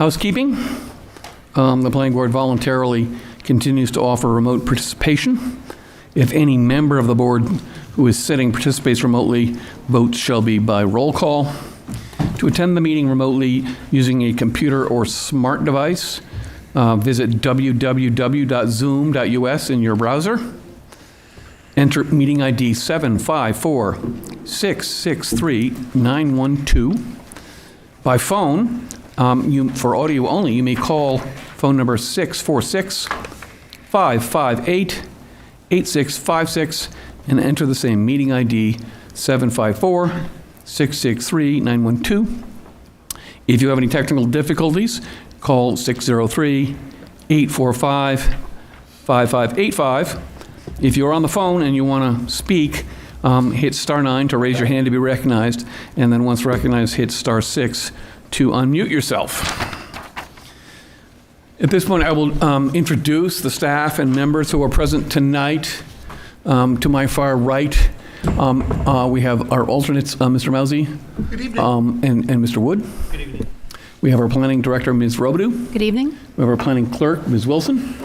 Housekeeping. The planning board voluntarily continues to offer remote participation. If any member of the board who is sitting participates remotely, votes shall be by roll call. To attend the meeting remotely using a computer or smart device, visit www.zoom.us in your browser. Enter meeting ID 754-663-912. By phone, for audio only, you may call phone number 646-558-8656 and enter the same meeting ID 754-663-912. If you have any technical difficulties, call 603-845-5585. If you're on the phone and you want to speak, hit *9 to raise your hand to be recognized, and then once recognized, hit *6 to unmute yourself. At this point, I will introduce the staff and members who are present tonight. To my far right, we have our alternates, Mr. Mousy. Good evening. And Mr. Wood. Good evening. We have our planning director, Ms. Robidoux. Good evening. We have our planning clerk, Ms. Wilson.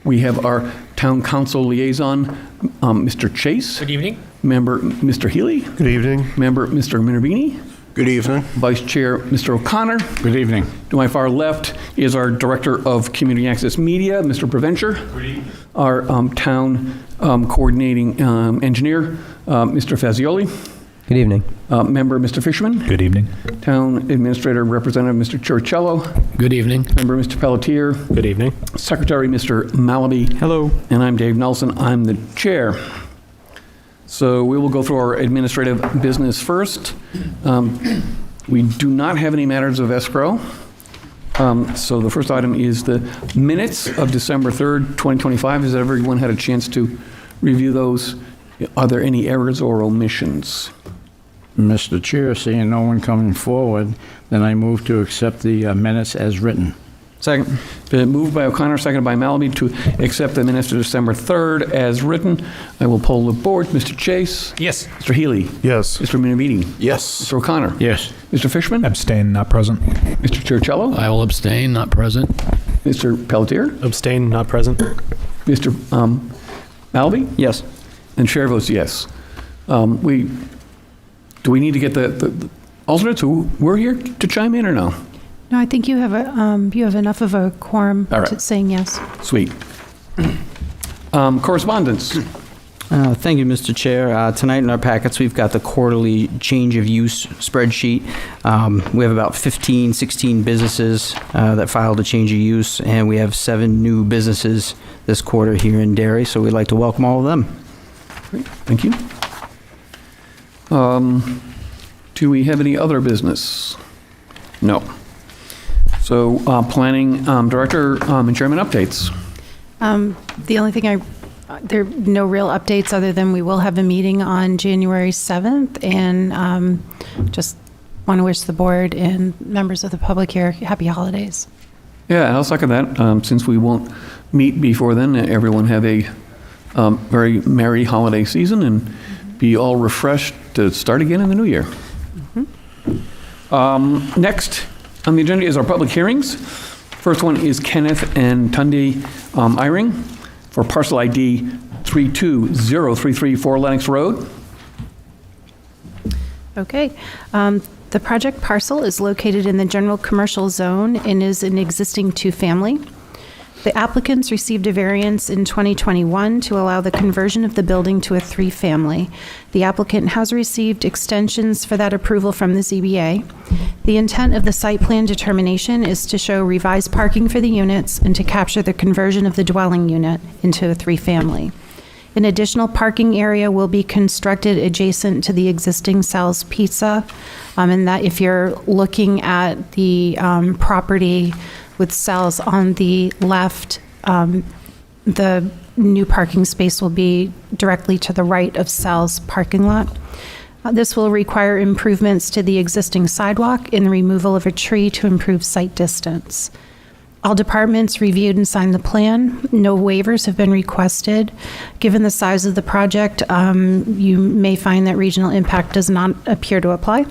We have our town council liaison, Mr. Chase. Good evening. Member, Mr. Healy. Good evening. Member, Mr. Minervini. Good evening. Vice Chair, Mr. O'Connor. Good evening. To my far left is our Director of Community Access Media, Mr. Preventure. Good evening. Our town coordinating engineer, Mr. Fazioli. Good evening. Member, Mr. Fisherman. Good evening. Town Administrator Representative, Mr. Churchello. Good evening. Member, Mr. Pelletier. Good evening. Secretary, Mr. Malaby. Hello. And I'm Dave Nelson. I'm the chair. So we will go through our administrative business first. We do not have any matters of escrow. So the first item is the minutes of December 3rd, 2025. Has everyone had a chance to review those? Are there any errors or omissions? Mr. Chair, seeing no one coming forward, then I move to accept the minutes as written. Second. Been moved by O'Connor, seconded by Malaby to accept the minutes of December 3rd as written. I will poll the board. Mr. Chase? Yes. Mr. Healy? Yes. Mr. Minervini? Yes. Mr. O'Connor? Yes. Mr. Fishman? Abstain, not present. Mr. Churchello? I will abstain, not present. Mr. Pelletier? Abstain, not present. Mr. Malaby? Yes. And chair votes yes. Do we need to get the alternates who were here to chime in or no? No, I think you have enough of a quorum All right. to saying yes. Sweet. Correspondence. Thank you, Mr. Chair. Tonight in our packets, we've got the quarterly change of use spreadsheet. We have about 16 businesses that filed a change of use, and we have 7 new businesses this quarter here in Derry, so we'd like to welcome all of them. Great. Thank you. Do we have any other business? No. So planning director and chairman updates. The only thing there are no real updates other than we will have a meeting on January 7th, and just want to wish the board and members of the public here happy holidays. Yeah, and I'll second that. Since we won't meet before then, everyone have a very merry holiday season and be all refreshed to start again in the new year. Next on the agenda is our public hearings. First one is Kenneth and Tunde Eyring for parcel ID 320334 Lenox Road. Okay. The project parcel is located in the general commercial zone and is an existing 2-family. The applicants received a variance in 2021 to allow the conversion of the building to a 3-family. The applicant has received extensions for that approval from the ZBA. The intent of the site plan determination is to show revised parking for the units and to capture the conversion of the dwelling unit into a 3-family. An additional parking area will be constructed adjacent to the existing Sal's Pizza, and that if you're looking at the property with Sal's on the left, the new parking space will be directly to the right of Sal's parking lot. This will require improvements to the existing sidewalk and the removal of a tree to improve site distance. All departments reviewed and signed the plan. No waivers have been requested. Given the size of the project, you may find that regional impact does not appear to apply.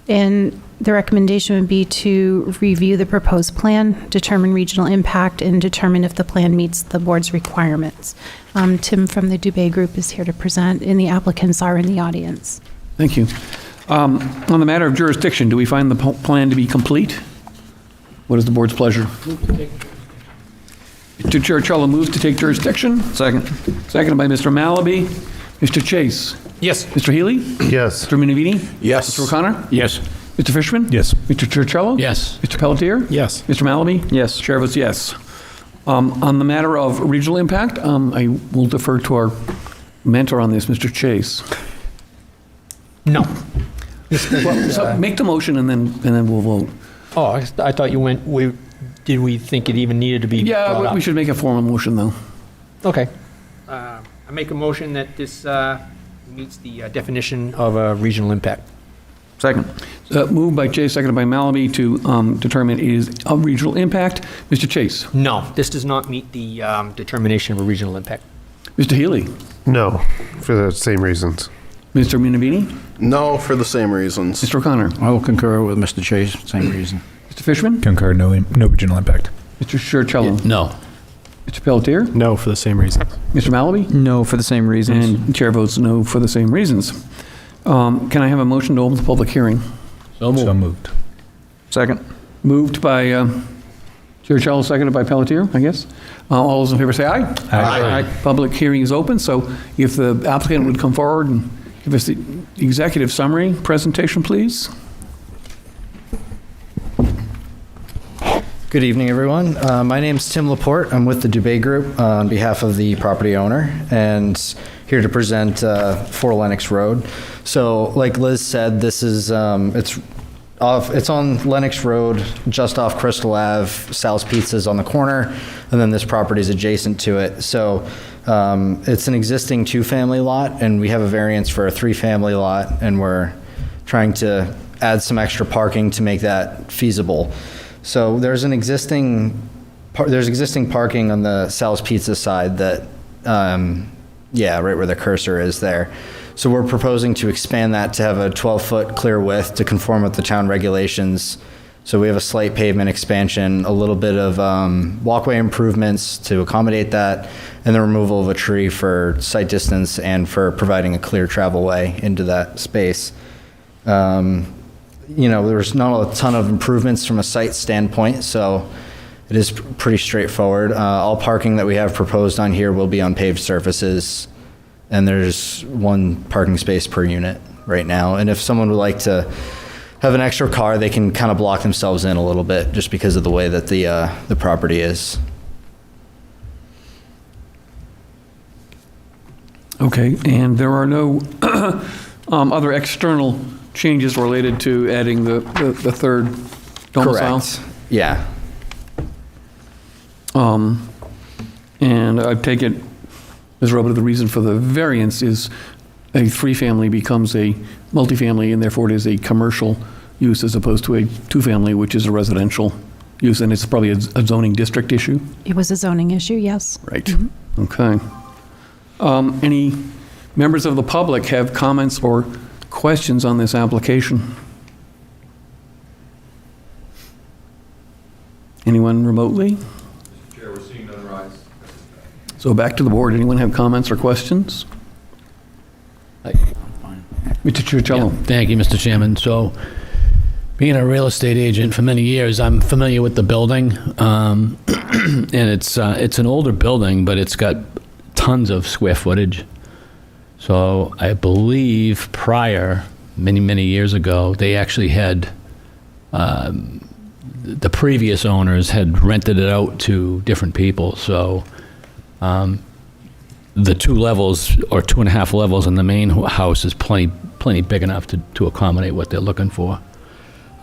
And The recommendation would be to review the proposed plan, determine regional impact, and determine if the plan meets the board's requirements. Tim from the Dubé Group is here to present, and the applicants are in the audience. Thank you. On the matter of jurisdiction, do we find the plan to be complete? What is the board's pleasure? Mr. Chiricello moves to take jurisdiction. Second. Seconded by Mr. Malaby. Mr. Chase. Yes. Mr. Healy. Yes. Mr. Minovini. Yes. Mr. O'Connor. Yes. Mr. Fishman. Yes. Mr. Chiricello. Yes. Mr. Pelletier. Yes. Mr. Malaby. Yes. Chair votes yes. On the matter of regional impact, I will defer to our mentor on this, Mr. Chase. No. So make the motion and then we'll vote. Oh, I thought you went, did we think it even needed to be brought Yeah, up? we should make a formal motion, though. Okay. I make a motion that this meets the definition of a regional impact. Second. Moved by Chase, seconded by Malaby to determine it is of regional impact. Mr. Chase. No, this does not meet the determination of a regional impact. Mr. Healy. No, for the same reasons. Mr. Minovini. No, for the same reasons. Mr. O'Connor. I will concur with Mr. Chase, same reason. Mr. Fishman. Concur, no regional impact. Mr. Chiricello. No. Mr. Pelletier. No, for the same reasons. Mr. Malaby. No for the same reasons. And chair votes no for the same reasons. Can I have a motion to open the public hearing? So moved. So moved. Second. Moved by Chiricello, seconded by Pelletier, I guess. All those in favor say aye. Aye. Public hearing is open, so if the applicant would come forward and give us the executive summary presentation, please. Good evening, everyone. My name's Tim Laporte. I'm with the Dubé Group on behalf of the property owner and here to present 4 Lenox Road. So like Liz said, this is, it's on Lenox Road, just off Crystal Ave. Sal's Pizza's on the corner, and then this property is adjacent to it. So it's an existing 2-family lot, and we have a variance for a 3-family lot, and we're trying to add some extra parking to make that feasible. So there's existing parking on the Sal's Pizza side that, right where the cursor is there. So we're proposing to expand that to have a 12-foot clear width to conform with the town regulations. So we have a slight pavement expansion, a little bit of walkway improvements to accommodate that, and the removal of a tree for sight distance and for providing a clear travel way into that space. There's not a ton of improvements from a site standpoint, so it is pretty straightforward. All parking that we have proposed on here will be on paved surfaces, and there's 1 parking space per unit right now. And if someone would like to have an extra car, they can kind of block themselves in a little bit just because of the way that the property is. Okay, and there are no other external changes related to adding the third domicile? Correct. Yeah. And I take it, Ms. Robert, the reason for the variance is a 3-family becomes a multifamily, and therefore it is a commercial use as opposed to a 2-family, which is a residential use, and it's probably a zoning district issue? It was a zoning issue, yes. Right. Okay. Any members of the public have comments or questions on this application? Anyone remotely? Mr. Chair, we're seeing none rise. So back to the board. Anyone have comments or questions? Mr. Chiricello. Thank you, Mr. Chairman. So, being a real estate agent for many years, I'm familiar with the building. And it's an older building, but it's got tons of square footage. So I believe prior, many years ago, they actually had, the previous owners had rented it out to different people. So the 2 levels or 2.5 levels in the main house is plenty big enough to accommodate what they're looking for.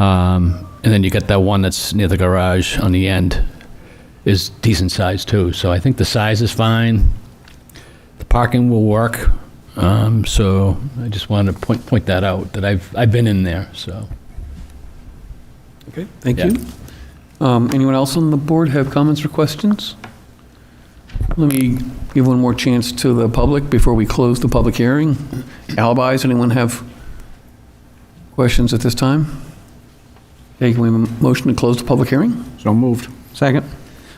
And then you got that one that's near the garage on the end is decent size too. So I think the size is fine. The parking will work. So I just wanted to point that out, that I've been in there, so. Okay, thank you. Anyone else on the board have comments or questions? Let me give one more chance to the public before we close the public hearing. Alibis, anyone have questions at this time? Okay, can we have a motion to close the public hearing? So moved. Second.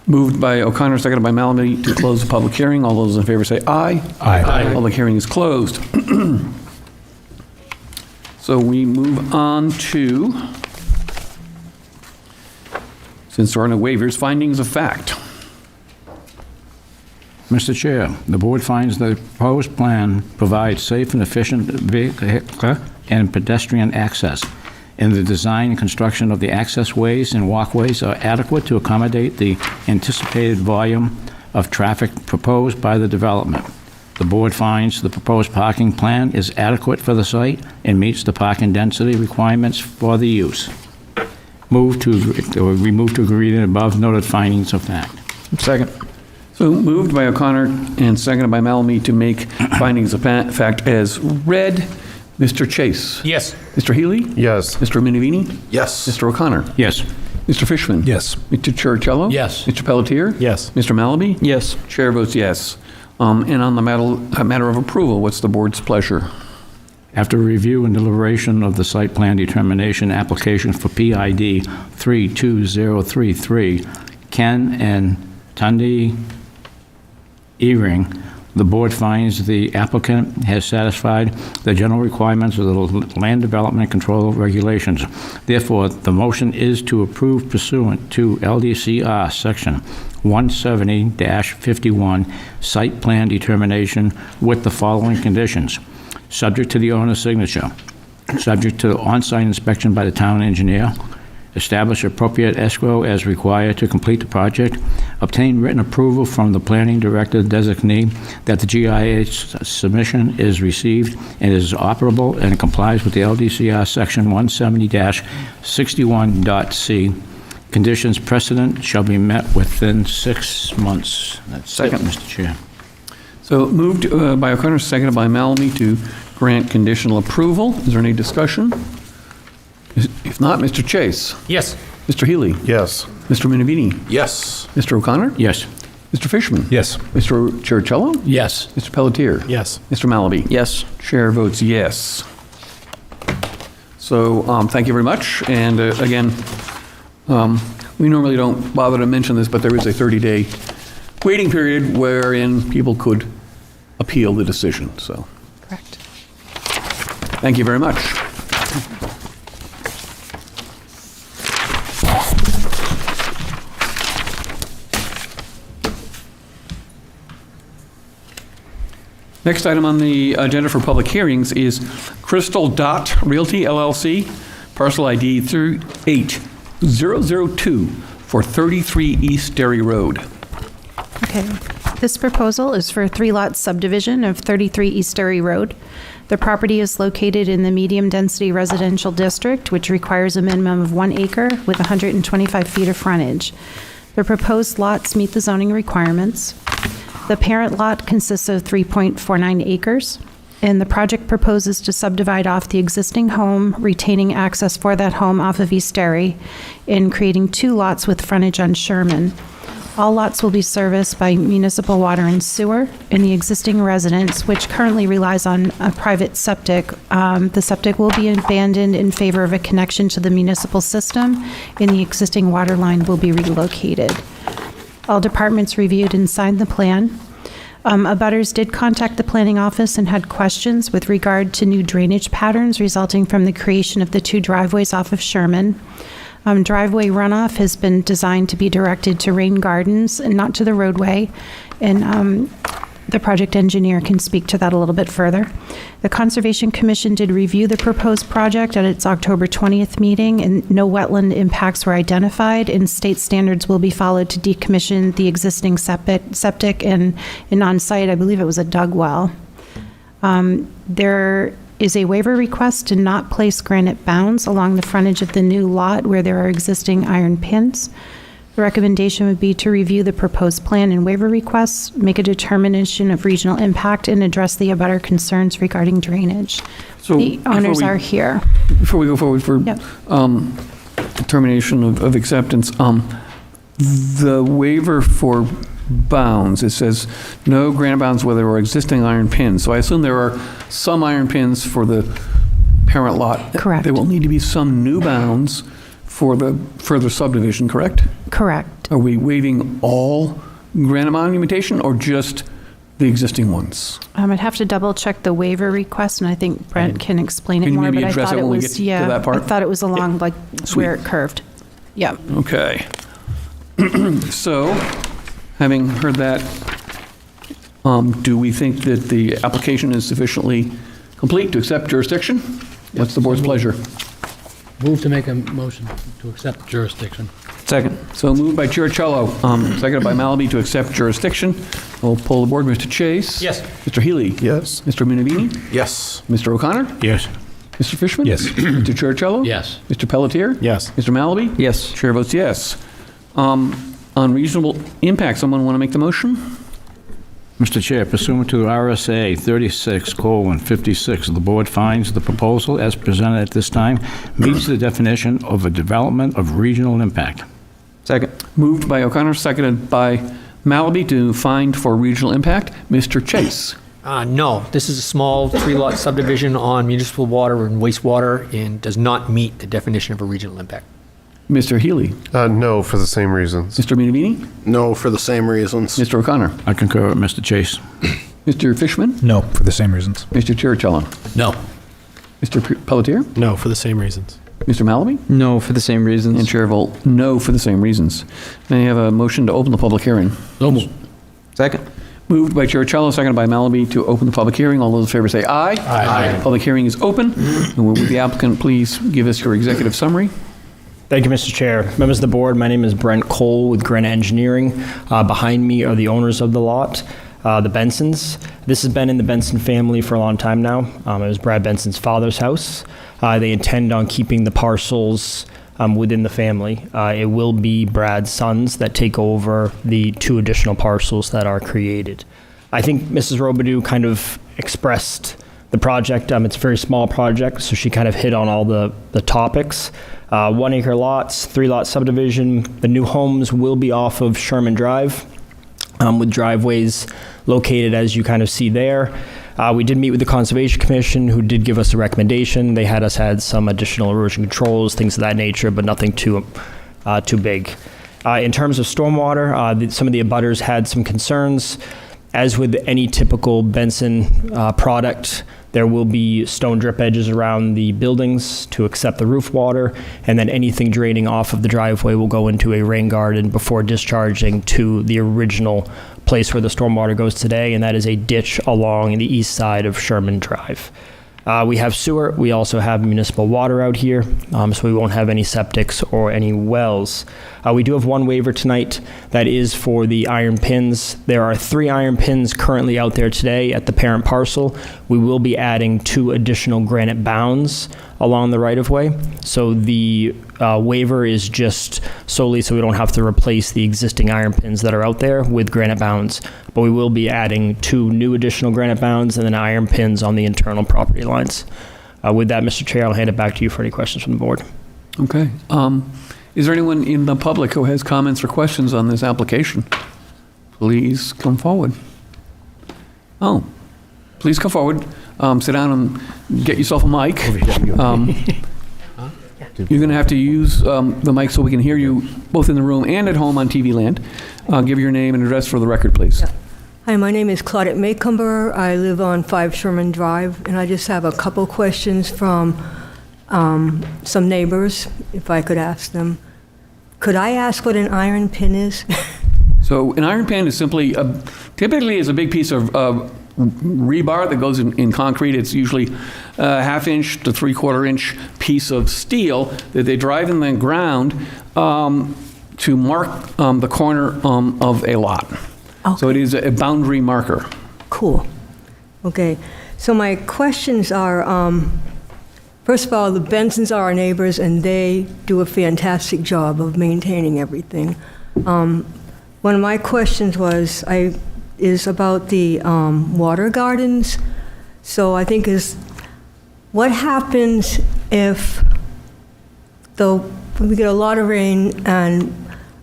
Moved by O'Connor, seconded by Malamby to close the public hearing. All those in favor say aye. Aye. Public hearing is closed. So we move on to, since there are no waivers, findings of fact. Mr. Chair, the board finds the proposed plan provides safe and efficient vehicular and pedestrian access, and the design and construction of the access ways and walkways are adequate to accommodate the anticipated volume of traffic proposed by the development. The board finds the proposed parking plan is adequate for the site and meets the parking density requirements for the use. We move to agree to the above noted findings of fact. Second. So moved by O'Connor and seconded by Malamby to make findings of fact as read. Mr. Chase? Yes. Mr. Healy? Yes. Mr. Minivini? Yes. Mr. O'Connor? Yes. Mr. Fishman? Yes. Mr. Chiricello? Yes. Mr. Pelletier? Yes. Mr. Malamby? Yes. Chair votes yes. And on the matter of approval, what's the board's pleasure? After review and deliberation of the site plan determination application for PID 32033, Ken and Tundi Earing, the board finds the applicant has satisfied the general requirements of the Land Development Control Regulations. Therefore, the motion is to approve pursuant to LDCR Section 170-51 site plan determination with the following conditions. Subject to the owner's signature. Subject to on-site inspection by the town engineer. Establish appropriate escrow as required to complete the project. Obtain written approval from the planning director designee that the GIS submission is received and is operable and complies with the LDCR Section 170-61.c. Conditions precedent shall be met within 6 months. That's Second. it, Mr. Chair. So moved by O'Connor, seconded by Malamby to grant conditional approval. Is there any discussion? If not, Mr. Chase? Yes. Mr. Healy? Yes. Mr. Minivini? Yes. Mr. O'Connor? Yes. Mr. Fishman? Yes. Mr. Chiricello? Yes. Mr. Pelletier? Yes. Mr. Malamby? Yes. Chair votes yes. So thank you very much. And again, we normally don't bother to mention this, but there is a 30-day waiting period wherein people could appeal the decision. So Correct. thank you very much. Next item on the agenda for public hearings is Crystal Dot Realty LLC, parcel ID 38002 for 33 East Derry Road. Okay. This proposal is for a 3-lot subdivision of 33 East Derry Road. The property is located in the medium-density residential district, which requires a minimum of 1 acre with 125 feet of frontage. The proposed lots meet the zoning requirements. The parent lot consists of 3.49 acres, and the project proposes to subdivide off the existing home, retaining access for that home off of East Derry, and creating 2 lots with frontage on Sherman. All lots will be serviced by municipal water and sewer, and the existing residence, which currently relies on a private septic, the septic will be abandoned in favor of a connection to the municipal system, and the existing water line will be relocated. All departments reviewed and signed the plan. Abutters did contact the planning office and had questions with regard to new drainage patterns resulting from the creation of the 2 driveways off of Sherman. Driveway runoff has been designed to be directed to rain gardens and not to the roadway, and the project engineer can speak to that a little bit further. The Conservation Commission did review the proposed project at its October 20th meeting, and no wetland impacts were identified, and state standards will be followed to decommission the existing septic and on-site, I believe it was a dug well. There is a waiver request to not place granite bounds along the frontage of the new lot where there are existing iron pins. The recommendation would be to review the proposed plan and waiver requests, make a determination of regional impact, and address the abutter concerns regarding drainage. So The owners are here. Before we go forward for Yep. determination of acceptance, the waiver for bounds, it says no granite bounds where there are existing iron pins. So I assume there are some iron pins for the parent lot. Correct. There will need to be some new bounds for the further subdivision, correct? Correct. Are we waiving all granite monumentation or just the existing ones? I'd have to double check the waiver request, and I think Brent can explain it Can you more, maybe but I address thought it it when we was, get to that part? I thought it was along like Sweet. where it curved. Yeah. Okay. So, having heard that, do we think that the application is sufficiently complete to accept jurisdiction? What's the board's pleasure? Move to make a motion to accept jurisdiction. Second. So moved by Chiricello, seconded by Malaby to accept jurisdiction. We'll poll the board. Mr. Chase? Yes. Mr. Healy? Yes. Mr. Minervini? Yes. Mr. O'Connor? Yes. Mr. Fishman? Yes. Mr. Chiricello? Yes. Mr. Pelletier? Yes. Mr. Malaby? Yes. Chair votes yes. On reasonable impact, someone want to make the motion? Mr. Chair, pursuant to RSA 36:56, the board finds the proposal as presented at this time meets the definition of a development of regional impact. Second. Moved by O'Connor, seconded by Malaby to find for regional impact. Mr. Chase? No, this is a small 3-lot subdivision on municipal water and wastewater and does not meet the definition of a regional impact. Mr. Healy? No, for the same reasons. Mr. Minervini? No, for the same reasons. Mr. O'Connor? I concur with Mr. Chase. Mr. Fishman? No, for the same reasons. Mr. Chiricello? No. Mr. Pelletier? No, for the same reasons. Mr. Malaby? No, for the same reasons. And Chair vote no for the same reasons. May I have a motion to open the public hearing? So moved. Second. Moved by Chiricello, seconded by Malaby to open the public hearing. All those in favor say aye. Aye. Public hearing is open. And will the applicant please give us your executive summary? Thank you, Mr. Chair. Members of the board, my name is Brent Cole with Granite Engineering. Behind me are the owners of the lot, the Bensons. This has been in the Benson family for a long time now. It was Brad Benson's father's house. They intend on keeping the parcels within the family. It will be Brad's sons that take over the 2 additional parcels that are created. I think Mrs. Robidoux kind of expressed the project. It's a very small project, so she kind of hit on all the topics. 1-acre lots, 3-lot subdivision. The new homes will be off of Sherman Drive, with driveways located as you kind of see there. We did meet with the Conservation Commission, who did give us a recommendation. They had us add some additional erosion controls, things of that nature, but nothing too big. In terms of stormwater, some of the abutters had some concerns. As with any typical Benson product, there will be stone drip edges around the buildings to accept the roof water, and then anything draining off of the driveway will go into a rain garden before discharging to the original place where the stormwater goes today, and that is a ditch along the east side of Sherman Drive. We have sewer. We also have municipal water out here, so we won't have any septics or any wells. We do have one waiver tonight that is for the iron pins. There are 3 iron pins currently out there today at the parent parcel. We will be adding 2 additional granite bounds along the right-of-way. So the waiver is just solely so we don't have to replace the existing iron pins that are out there with granite bounds. But we will be adding 2 new additional granite bounds and then iron pins on the internal property lines. With that, Mr. Chair, I'll hand it back to you for any questions from the board. Okay. Is there anyone in the public who has comments or questions on this application? Please come forward. Oh, please come forward. Sit down and get yourself a mic. You're going to have to use the mic so we can hear you both in the room and at home on TV land. Give your name and address for the record, please. Yeah. Hi, my name is Claudette Maycumber. I live on 5 Sherman Drive, and I just have a couple questions from some neighbors, if I could ask them. Could I ask what an iron pin is? So an iron pin is simply, typically is a big piece of rebar that goes in concrete. It's usually a 1/2 inch to 3/4 inch piece of steel that they drive in the ground to mark the corner of a lot. Okay. So it is a boundary marker. Cool. Okay. So my questions are, first of all, the Bensons are our neighbors, and they do a fantastic job of maintaining everything. One of my questions is about the water gardens. So I think what happens if we get a lot of rain, and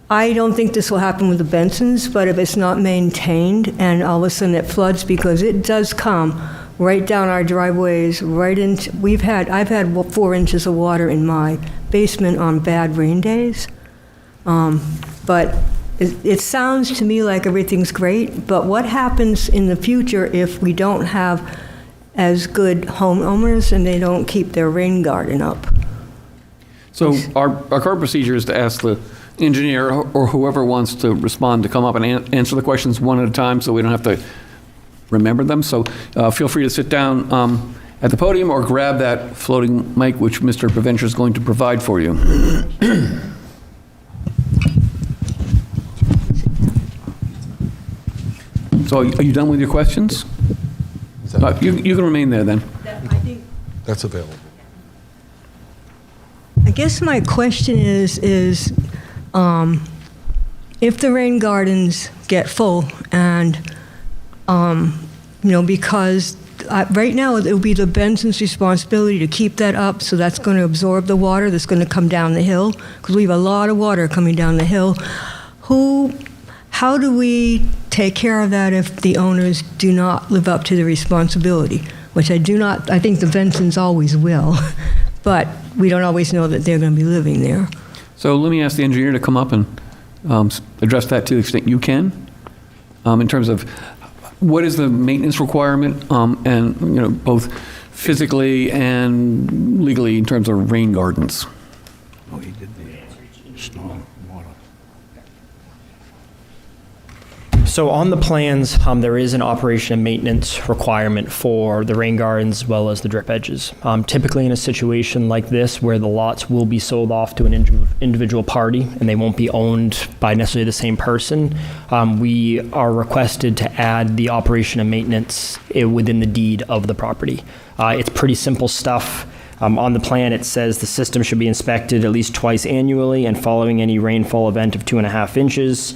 I don't think this will happen with the Bensons, but if it's not maintained and all of a sudden it floods, because it does come right down our driveways, right into, I've had 4 inches of water in my basement on bad rain days. But it sounds to me like everything's great, but what happens in the future if we don't have as good homeowners and they don't keep their rain garden up? So our current procedure is to ask the engineer or whoever wants to respond to come up and answer the questions one at a time so we don't have to remember them. So feel free to sit down at the podium or grab that floating mic which Mr. Preventure is going to provide for you. So are you done with your questions? You can remain there then. That's available. I guess my question is if the rain gardens get full and, because right now it will be the Benson's responsibility to keep that up, so that's going to absorb the water that's going to come down the hill, because we have a lot of water coming down the hill. How do we take care of that if the owners do not live up to the responsibility? Which I think the Bensons always will, but we don't always know that they're going to be living there. So let me ask the engineer to come up and address that to the extent you can, in terms of what is the maintenance requirement, and both physically and legally in terms of rain gardens. Oh, he did the snow and water. So on the plans, there is an operation and maintenance requirement for the rain gardens as well as the drip edges. Typically in a situation like this where the lots will be sold off to an individual party and they won't be owned by necessarily the same person, we are requested to add the operation and maintenance within the deed of the property. It's pretty simple stuff. On the plan, it says the system should be inspected at least twice annually and following any rainfall event of 2.5 inches.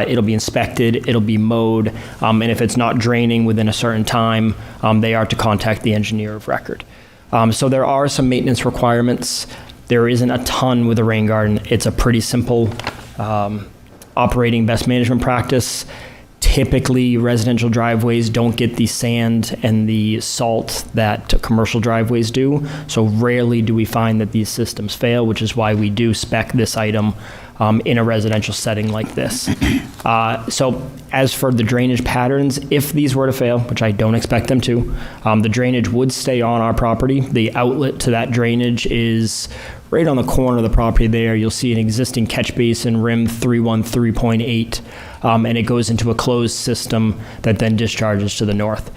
It'll be inspected, it'll be mowed, and if it's not draining within a certain time, they are to contact the engineer of record. So there are some maintenance requirements. There isn't a ton with a rain garden. It's a pretty simple operating best management practice. Typically, residential driveways don't get the sand and the salt that commercial driveways do, so rarely do we find that these systems fail, which is why we do spec this item in a residential setting like this. So as for the drainage patterns, if these were to fail, which I don't expect them to, the drainage would stay on our property. The outlet to that drainage is right on the corner of the property there. You'll see an existing catch basin, rim 313.8, and it goes into a closed system that then discharges to the north.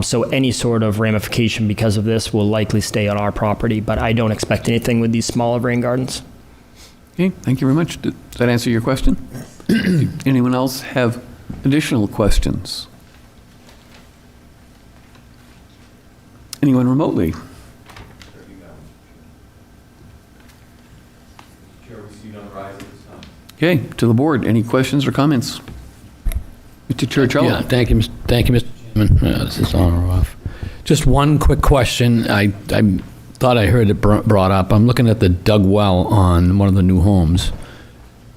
So any sort of ramification because of this will likely stay on our property, but I don't expect anything with these smaller rain gardens. Okay, thank you very much. Does that answer your question? Anyone else have additional questions? Anyone remotely? Okay, to the board, any questions or comments? Mr. Churchill? Yeah, thank you, Mr. Chairman. This is on or off. Just one quick question. I thought I heard it brought up. I'm looking at the dug well on one of the new homes.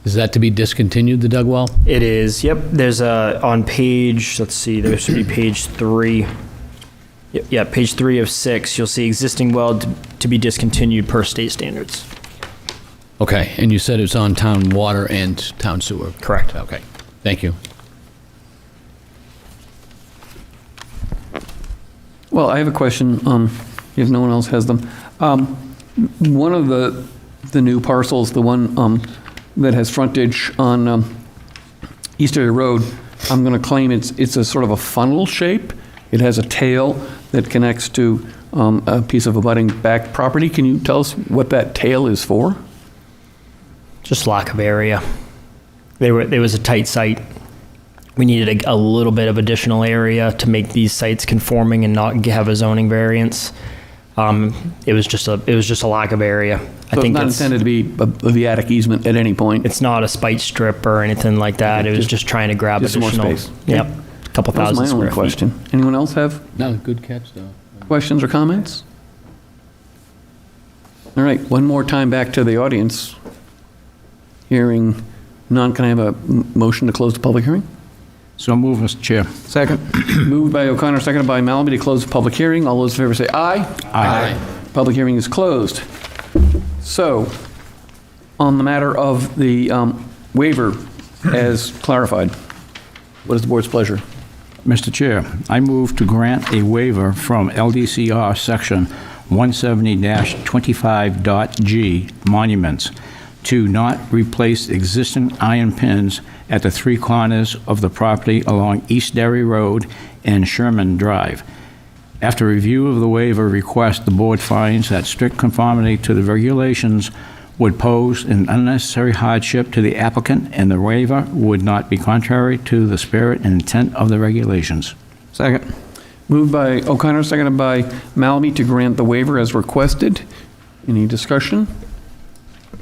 Is that to be discontinued, the dug well? It is, yep. There's on page, let's see, there should be page 3. Yeah, page 3 of 6, you'll see existing well to be discontinued per state standards. Okay, and you said it's on town water and town sewer? Correct. Okay, thank you. Well, I have a question, if no one else has them. One of the new parcels, the one that has frontage on Easterly Road, I'm going to claim it's a sort of a funnel shape. It has a tail that connects to a piece of abutting back property. Can you tell us what that tail is for? Just lack of area. There was a tight site. We needed a little bit of additional area to make these sites conforming and not have a zoning variance. It was just a lack of area. So it's not intended to be a viatic easement at any point? It's not a spite strip or anything like that. Okay, it was just trying to grab just additional more space. Yep, a couple thousand That was my only square feet. question. Anyone else have No, good catch, though. questions or comments? All right, one more time back to the audience. Hearing none, can I have a motion to close the public hearing? So move, Mr. Chair. Second. Moved by O'Connor, seconded by Malamy to close the public hearing. All those in favor say aye. Aye. Public hearing is closed. So, on the matter of the waiver as clarified, what is the board's pleasure? Mr. Chair, I move to grant a waiver from LDCR Section 170-25.g Monuments to not replace existing iron pins at the three corners of the property along East Derry Road and Sherman Drive. After review of the waiver request, the board finds that strict conformity to the regulations would pose an unnecessary hardship to the applicant, and the waiver would not be contrary to the spirit and intent of the regulations. Second. Moved by O'Connor, seconded by Malamy to grant the waiver as requested. Any discussion?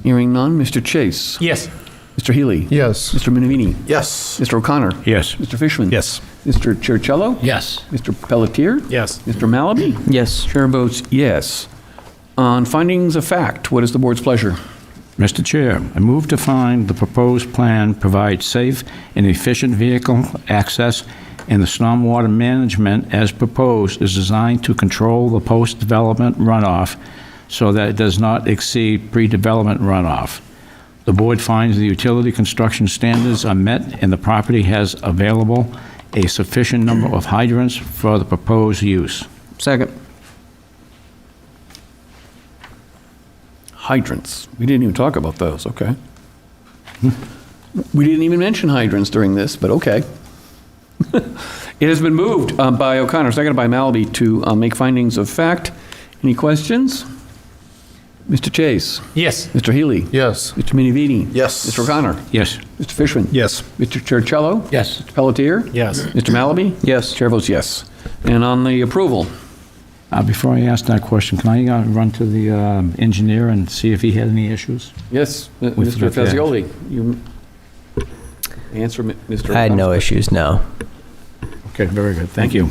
Hearing none. Mr. Chase? Yes. Mr. Healy? Yes. Mr. Minervini? Yes. Mr. O'Connor? Yes. Mr. Fishman? Yes. Mr. Chiricello? Yes. Mr. Pelletier? Yes. Mr. Malaby? Yes. Chair votes yes. On findings of fact, what is the board's pleasure? Mr. Chair, I move to find the proposed plan provides safe and efficient vehicle access, and the stormwater management as proposed is designed to control the post-development runoff so that it does not exceed pre-development runoff. The board finds the utility construction standards are met and the property has available a sufficient number of hydrants for the proposed use. Second. Hydrants. We didn't even talk about those, okay. We didn't even mention hydrants during this, but okay. It has been moved by O'Connor, seconded by Malaby to make findings of fact. Any questions? Mr. Chase? Yes. Mr. Healy? Yes. Mr. Minervini? Yes. Mr. O'Connor? Yes. Mr. Fishman? Yes. Mr. Chiricello? Yes. Mr. Pelletier? Yes. Mr. Malaby? Yes. Chair votes yes. And on the approval, Before I ask that question, can I run to the engineer and see if he had any issues? yes, With Mr. the fact. Fazioli, you answer Mr. I had no O'Connor's issues, no. Okay, very good, thank you.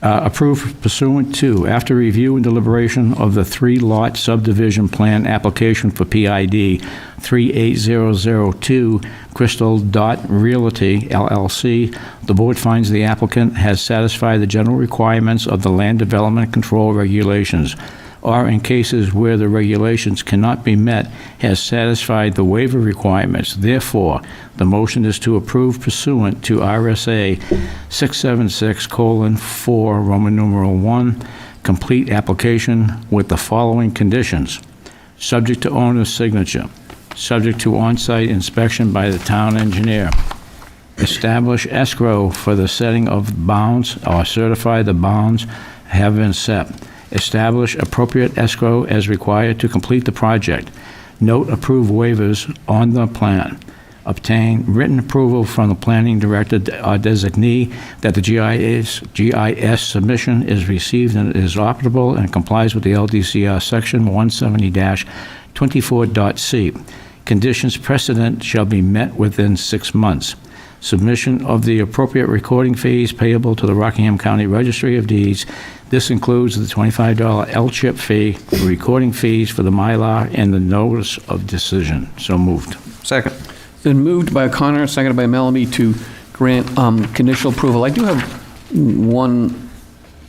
Approved pursuant to, after review and deliberation of the three-lot subdivision plan application for PID 38002 Crystal Dot Realty LLC, the board finds the applicant has satisfied the general requirements of the land development control regulations, or in cases where the regulations cannot be met, has satisfied the waiver requirements. Therefore, the motion is to approve pursuant to RSA 676:4, Roman numeral 1, complete application with the following conditions. Subject to owner's signature. Subject to on-site inspection by the town engineer. Establish escrow for the setting of bounds or certify the bounds have been set. Establish appropriate escrow as required to complete the project. Note approved waivers on the plan. Obtain written approval from the planning director or designee that the GIS submission is received and is operable and complies with the LDCR Section 170-24.c. Conditions precedent shall be met within 6 months. Submission of the appropriate recording fees payable to the Rockingham County Registry of Deeds. This includes the $25 L-chip fee, the recording fees for the Mylar, and the notice of decision. So moved. Second. Been moved by O'Connor, seconded by Malamy to grant conditional approval. I do have one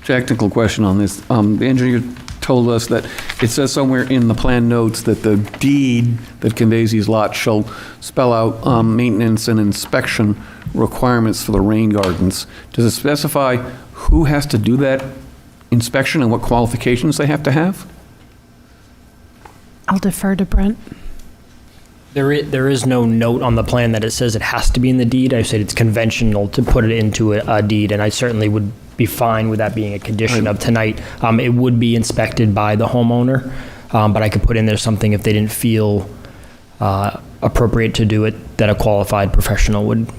technical question on this. The engineer told us that it says somewhere in the plan notes that the deed that conveys these lots shall spell out maintenance and inspection requirements for the rain gardens. Does it specify who has to do that inspection and what qualifications they have to have? I'll defer to Brent. There is no note on the plan that it says it has to be in the deed. I said it's conventional to put it into a deed, and I certainly would be fine with that being a condition of tonight. It would be inspected by the homeowner, but I could put in there something if they didn't feel appropriate to do it, that a qualified professional would.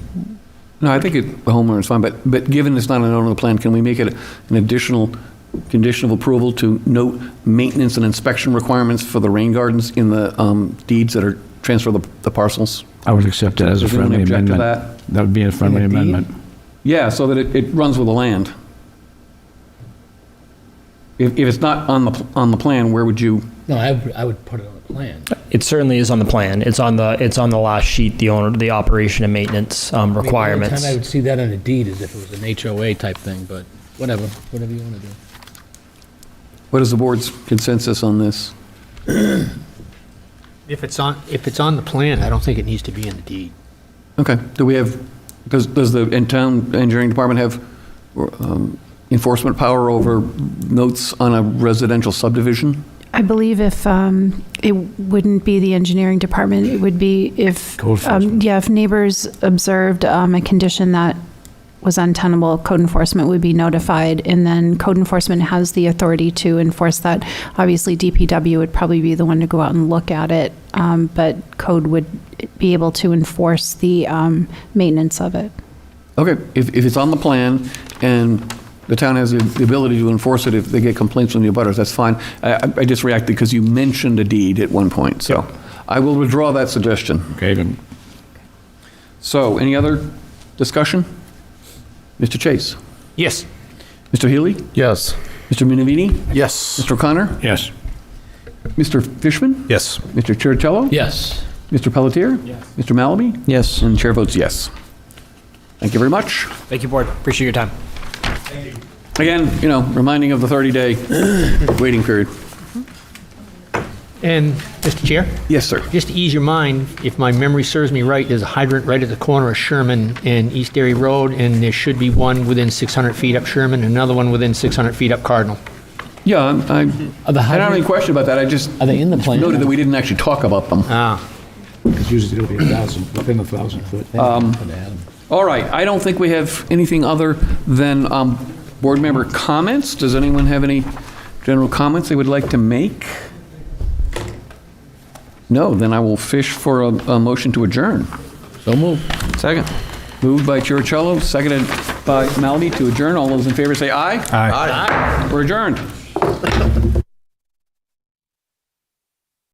No, I think the homeowner is fine, but given it's not an owner of the plan, can we make it an additional condition of approval to note maintenance and inspection requirements for the rain gardens in the deeds that are transfer the parcels? I would accept that as a Does anyone friendly object to amendment. that? That would be a friendly In the deed? amendment. Yeah, so that it runs with the land. If it's not on the plan, where would you? No, I would put it on the plan. It certainly is on the plan. It's on the last sheet, the operation and maintenance I mean, requirements. The only time I would see that on a deed is if it was an HOA type thing, but whatever you want to do. What is the board's consensus on this? If it's on the plan, I don't think it needs to be in the deed. Okay, does the in-town engineering department have enforcement power over notes on a residential subdivision? I believe if, it wouldn't be the engineering department, it would be if, Code enforcement. if neighbors observed a condition that was untenable, code enforcement would be notified, and then code enforcement has the authority to enforce that. Obviously, DPW would probably be the one to go out and look at it, but code would be able to enforce the maintenance of it. Okay, if it's on the plan and the town has the ability to enforce it if they get complaints from the abutters, that's fine. I just reacted because you mentioned a deed at one point, so I will withdraw that suggestion. Okay, then. So, any other discussion? Mr. Chase? Yes. Mr. Healy? Yes. Mr. Minovini? Yes. Mr. O'Connor? Yes. Mr. Fishman? Yes. Mr. Chiricello? Yes. Mr. Pelletier? Yes. Mr. Malaby? Yes. And the chair votes yes. Thank you very much. Thank you, board. Appreciate your time. Again, reminding of the 30-day waiting period. And, Mr. Chair, Yes, sir. just to ease your mind, if my memory serves me right, there's a hydrant right at the corner of Sherman and East Derry Road, and there should be one within 600 feet up Sherman, and another one within 600 feet up Cardinal. Yeah, I Are the don't have any hydrant- question about that. I just Are they in the plan? noted that we didn't actually talk about them. Because usually it'll be 1,000, within 1,000 foot. All right, I don't think we have anything other than board member comments. Does anyone have any general comments they would like to make? No, then I will fish for a motion to adjourn. So moved. Second. Moved by Chiricello, seconded by Malaby to adjourn. All those in favor say aye. Aye. We're adjourned.